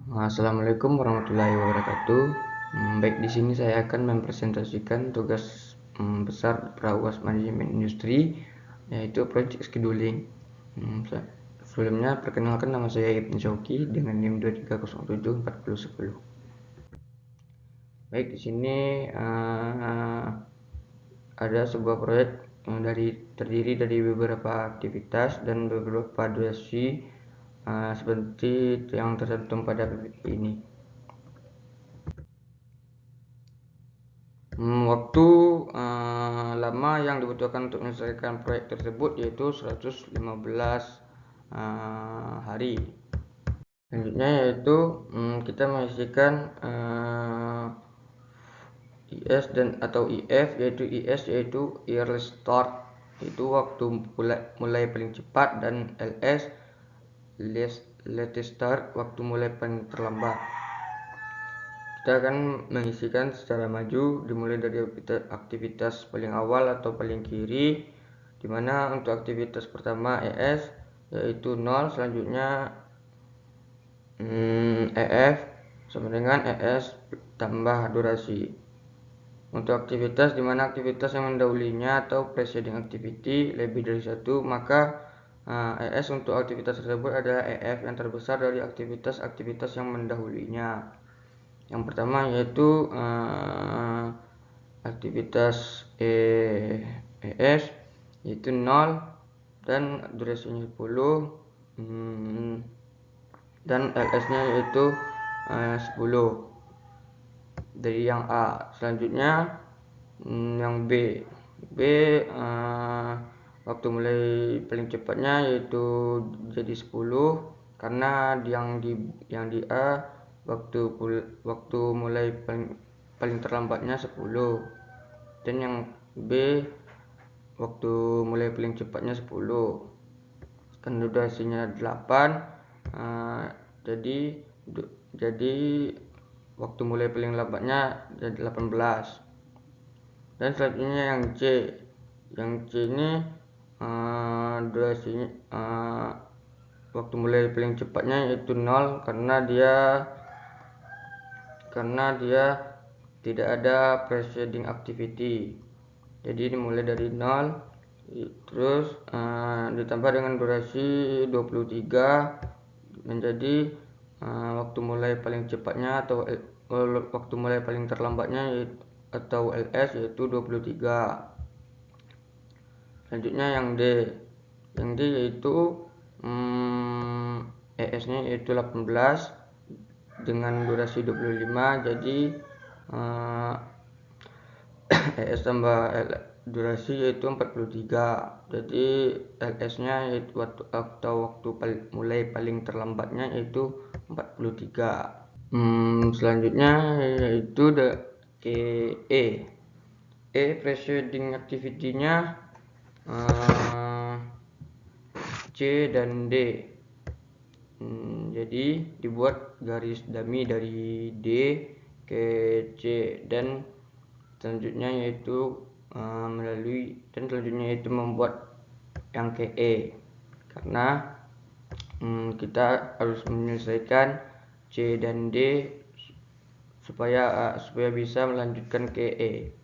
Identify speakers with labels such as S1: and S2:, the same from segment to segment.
S1: Assalamualaikum warahmatullahi wabarakatuh. Baik, di sini saya akan mempresentasikan tugas besar Prawas Manajemen Industri, yaitu Project Scheduling. Sebelumnya perkenalkan, nama saya Ibn Syauki dengan NIM 23074010. Baik, di sini ada sebuah proyek yang terdiri dari beberapa aktivitas dan beberapa durasi seperti yang tercantum pada PPT ini. Waktu lama yang dibutuhkan untuk menyelesaikan proyek tersebut yaitu 115 hari. Selanjutnya yaitu kita mengisikan IS dan atau IF, yaitu IS yaitu early start, itu waktu mulai paling cepat, dan LS latest start, waktu mulai paling terlambat. Kita akan mengisikan secara maju, dimulai dari aktivitas paling awal atau paling kiri, dimana untuk aktivitas pertama ES yaitu 0, selanjutnya EF sama dengan ES tambah durasi. Untuk aktivitas dimana aktivitas yang mendahulunya atau preceding activity lebih dari 1, maka ES untuk aktivitas tersebut adalah EF yang terbesar dari aktivitas yang mendahulunya. Yang pertama yaitu aktivitas ES yaitu 0 dan durasinya 10, dan LS-nya yaitu 10 dari yang A. Selanjutnya yang B. Waktu mulai paling cepatnya yaitu jadi 10, karena yang di A waktu mulai paling terlambatnya 10, dan yang B waktu mulai paling cepatnya 10. Kan durasinya 8, jadi waktu mulai paling lambatnya jadi 18. Dan selanjutnya yang C. Yang C ini durasinya waktu mulai paling cepatnya yaitu 0, karena dia tidak ada preceding activity. Jadi dimulai dari 0, terus ditambah dengan durasi 23, menjadi waktu mulai paling cepatnya atau waktu mulai paling terlambatnya atau LS yaitu 23. Selanjutnya yang D. Yang D yaitu ES-nya yaitu 18 dengan durasi 25, jadi ES tambah durasi yaitu 43. Jadi LS-nya yaitu waktu mulai paling terlambatnya yaitu 43. Selanjutnya yaitu E preceding activity-nya C dan D. Jadi dibuat garis dummy dari D ke C, dan selanjutnya yaitu membuat yang ke E, karena kita harus menyelesaikan C dan D supaya bisa melanjutkan ke E.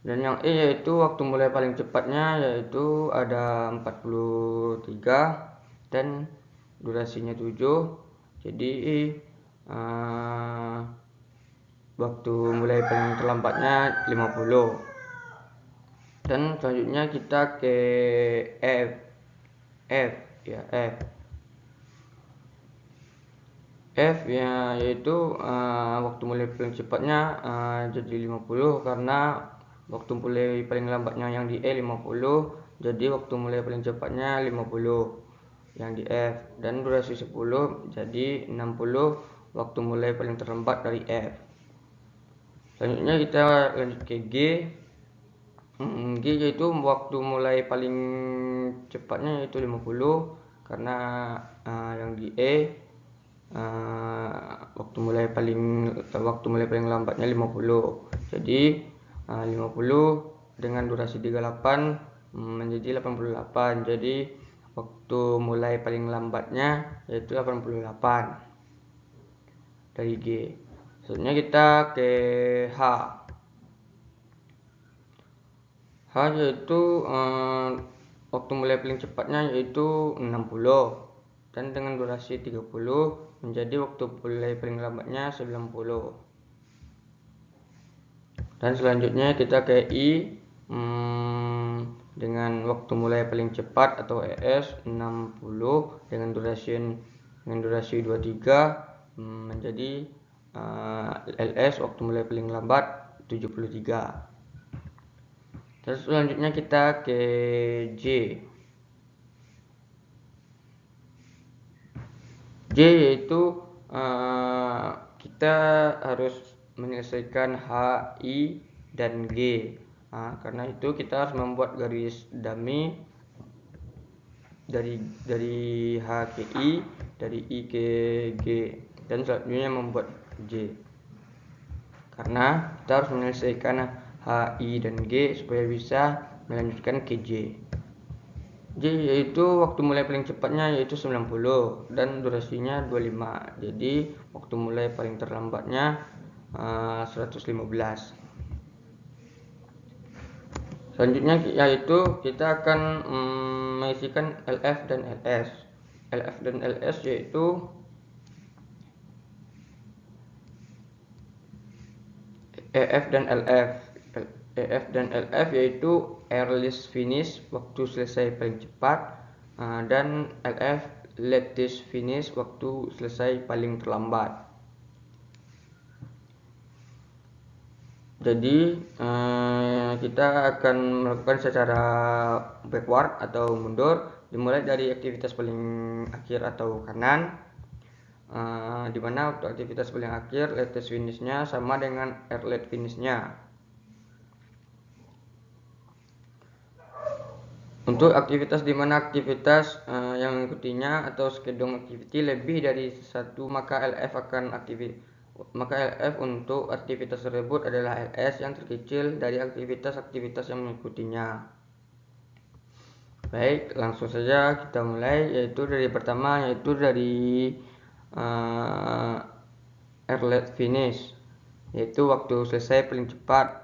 S1: Dan yang E yaitu waktu mulai paling cepatnya yaitu ada 43 dan durasinya 7. Jadi waktu mulai paling terlambatnya 50. Dan selanjutnya kita ke F ya. F ya, yaitu waktu mulai paling cepatnya jadi 50, karena waktu mulai paling lambatnya yang di E 50, jadi waktu mulai paling cepatnya 50 yang di F, dan durasi 10 jadi 60 waktu mulai paling terlambat dari F. Selanjutnya kita lanjut ke G. G yaitu waktu mulai paling cepatnya yaitu 50, karena yang di E waktu mulai paling lambatnya 50. Jadi 50 dengan durasi 38 menjadi 88. Jadi waktu mulai paling lambatnya yaitu 88 dari G. Selanjutnya kita ke H. H yaitu waktu mulai paling cepatnya yaitu 60 dan dengan durasi 30 menjadi waktu mulai paling lambatnya 90. Dan selanjutnya kita ke I dengan waktu mulai paling cepat atau ES 60 dengan durasi 23 menjadi LS waktu mulai paling lambat 73. Terus selanjutnya kita ke J. J yaitu kita harus menyelesaikan H, I, dan G. Karena itu kita harus membuat garis dummy dari H ke I, dari I ke G, dan selanjutnya membuat J. Karena kita harus menyelesaikan H, I, dan G supaya bisa melanjutkan ke J. J yaitu waktu mulai paling cepatnya yaitu 90 dan durasinya 25. Jadi waktu mulai paling terlambatnya 115. Selanjutnya yaitu kita akan mengisikan LF dan LS. LF dan LS yaitu EF dan LF. EF dan LF yaitu earliest finish waktu selesai paling cepat dan LF latest finish waktu selesai paling terlambat. Jadi kita akan melakukan secara backward atau mundur, dimulai dari aktivitas paling akhir atau kanan, di mana waktu aktivitas paling akhir latest finishnya sama dengan earliest finishnya. Untuk aktivitas di mana aktivitas yang mengikutinya atau schedule activity lebih dari satu, maka LF untuk aktivitas tersebut adalah LS yang terkecil dari aktivitas-aktivitas yang mengikutinya. Baik, langsung saja kita mulai, yaitu dari pertama, yaitu dari earliest finish, yaitu waktu selesai paling cepat,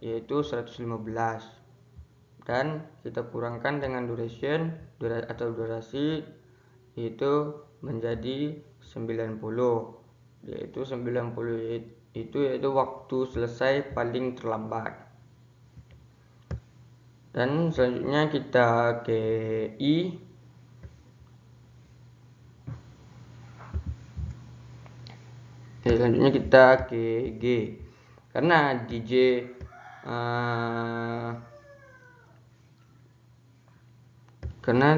S1: yaitu 115. Dan kita kurangkan dengan durasi yaitu menjadi 90, yaitu 90 yaitu waktu selesai paling terlambat. Dan selanjutnya kita ke I. Selanjutnya kita ke G. Karena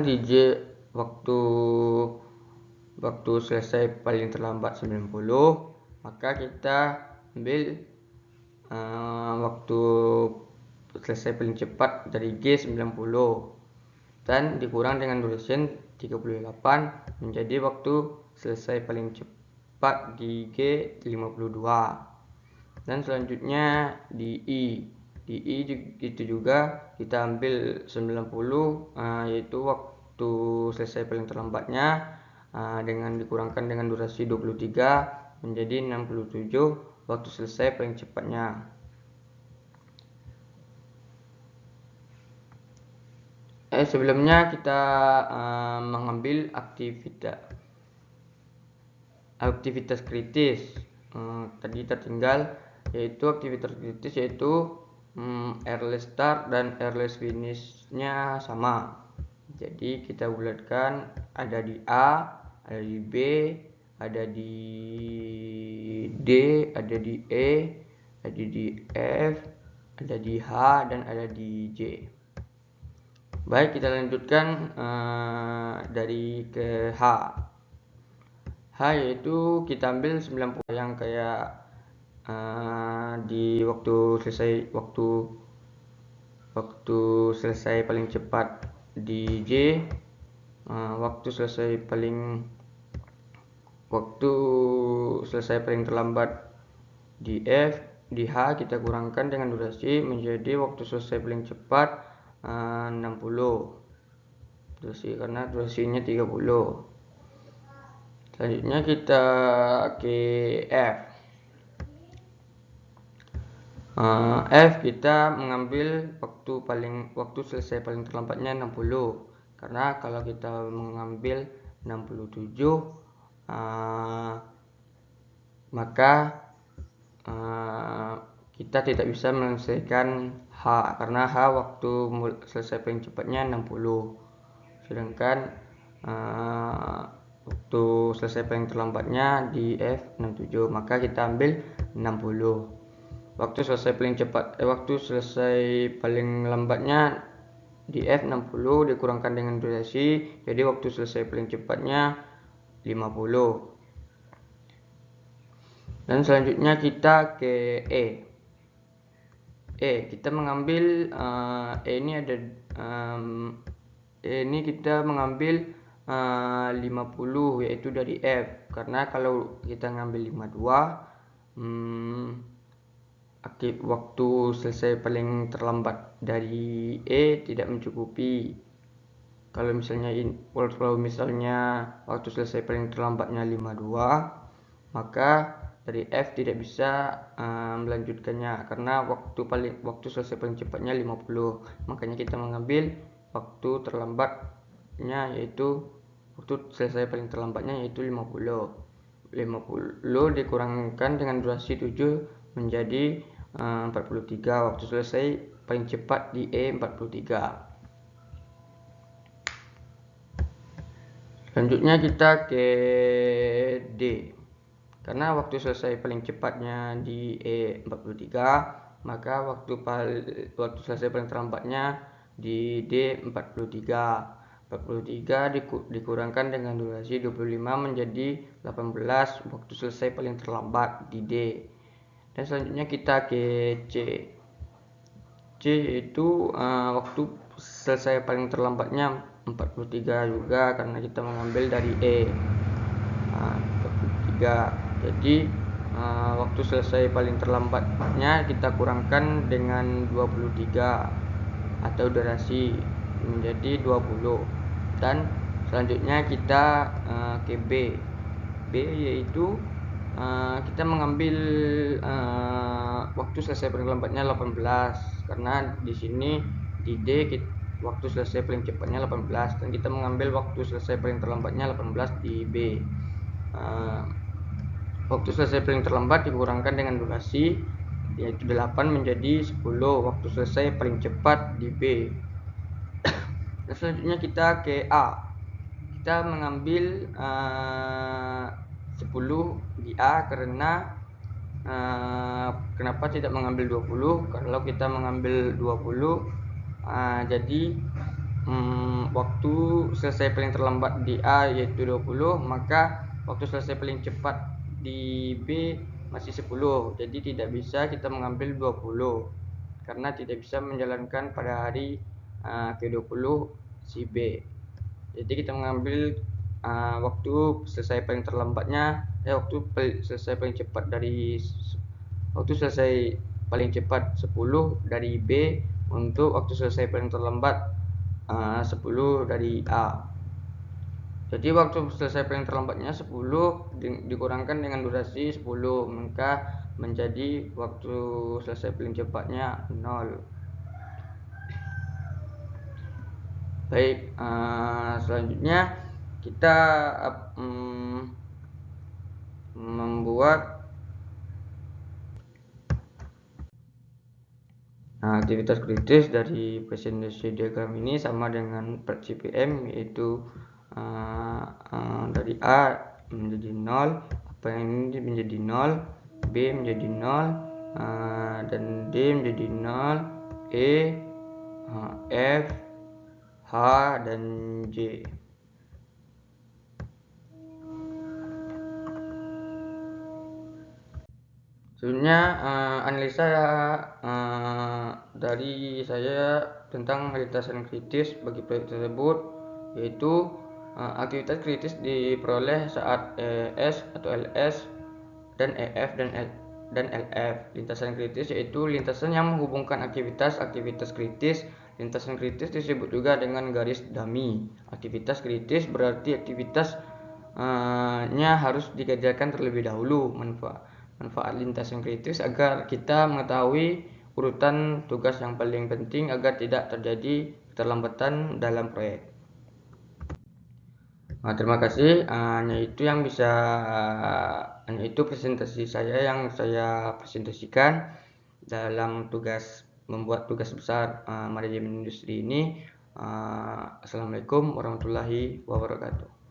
S1: di J waktu selesai paling terlambat 90, maka kita ambil waktu selesai paling cepat dari G 90 dan dikurang dengan duration 38 menjadi waktu selesai paling cepat di G 52. Dan selanjutnya di I. Di I itu juga kita ambil 90 yaitu waktu selesai paling terlambatnya dengan dikurangkan dengan durasi 23 menjadi 67 waktu selesai paling cepatnya. Sebelumnya kita mengambil aktivitas kritis. Tadi tertinggal yaitu aktivitas kritis yaitu earliest start dan earliest finish-nya sama. Jadi kita bulatkan, ada di A, ada di B, ada di D, ada di E, ada di F, ada di H, dan ada di J. Baik, kita lanjutkan dari ke H. H yaitu kita ambil 90 yang kayak di waktu selesai paling cepat di J, waktu selesai paling terlambat di F. Di H kita kurangkan dengan durasi menjadi waktu selesai paling cepat 60. durasi karena durasinya 30. Selanjutnya kita ke F. F kita mengambil waktu selesai paling terlambatnya 60. Karena kalau kita mengambil 67 maka kita tidak bisa menyelesaikan H karena H waktu selesai paling cepatnya 60. Sedangkan waktu selesai paling terlambatnya di F 67, maka kita ambil 60. Waktu selesai paling lambatnya di F 60 dikurangkan dengan durasi, jadi waktu selesai paling cepatnya 50. Dan selanjutnya kita ke E. Kita mengambil ini kita mengambil 50 yaitu dari F, karena kalau kita ngambil 52 waktu selesai paling terlambat dari E tidak mencukupi. Kalau misalnya waktu selesai paling terlambatnya 52, maka dari F tidak bisa melanjutkannya karena waktu selesai paling cepatnya 50. Makanya kita mengambil waktu selesai paling terlambatnya yaitu 50. 50 dikurangkan dengan durasi 7 menjadi 43. Waktu selesai paling cepat di E 43. Selanjutnya kita ke D. Karena waktu selesai paling cepatnya di E 43, maka waktu selesai paling terlambatnya di D 43. 43 dikurangkan dengan durasi 25 menjadi 18 waktu selesai paling terlambat di D. Dan selanjutnya kita ke C. C itu waktu selesai paling terlambatnya 43 juga karena kita mengambil dari E 43. Jadi waktu selesai paling terlambatnya kita kurangkan dengan 23 atau durasi menjadi 20. Dan selanjutnya kita ke B. B yaitu kita mengambil waktu selesai paling lambatnya 18 karena di sini di D waktu selesai paling cepatnya 18 dan kita mengambil waktu selesai paling terlambatnya 18 di B. Waktu selesai paling terlambat dikurangkan dengan durasi yaitu 8 menjadi 10 waktu selesai paling cepat di B. Dan selanjutnya kita ke A. Kita mengambil 10 di A karena kenapa tidak mengambil 20? Kalau kita mengambil 20 jadi waktu selesai paling terlambat di A yaitu 20, maka waktu selesai paling cepat di B masih 10. Jadi tidak bisa kita mengambil 20 karena tidak bisa menjalankan pada hari ke-20 si B. Jadi kita mengambil waktu selesai paling terlambatnya waktu selesai paling cepat cepat 10 dari B untuk waktu selesai paling terlambat 10 dari A. Jadi waktu selesai paling terlambatnya 10 dikurangkan dengan durasi 10, maka menjadi waktu selesai paling cepatnya 0. Baik, selanjutnya kita membuat aktivitas kritis dari presentasi diagram ini sama dengan CPM, yaitu dari A menjadi 0, apa yang ini menjadi 0, B menjadi 0, dan D menjadi 0, E, F, H, dan J. Sebenarnya analisa dari saya tentang lintasan kritis bagi proyek tersebut, yaitu aktivitas kritis diperoleh saat ES atau LS dan EF dan LF. Lintasan kritis yaitu lintasan yang menghubungkan aktivitas kritis Lintasan kritis disebut juga dengan garis dummy. Aktivitas kritis berarti aktivitasnya harus dikerjakan terlebih dahulu. Manfaat lintasan kritis agar kita mengetahui urutan tugas yang paling penting agar tidak terjadi keterlambatan dalam proyek. Terima kasih. Hanya itu presentasi saya yang saya presentasikan dalam membuat tugas besar manajemen industri ini. Assalamualaikum warahmatullahi wabarakatuh.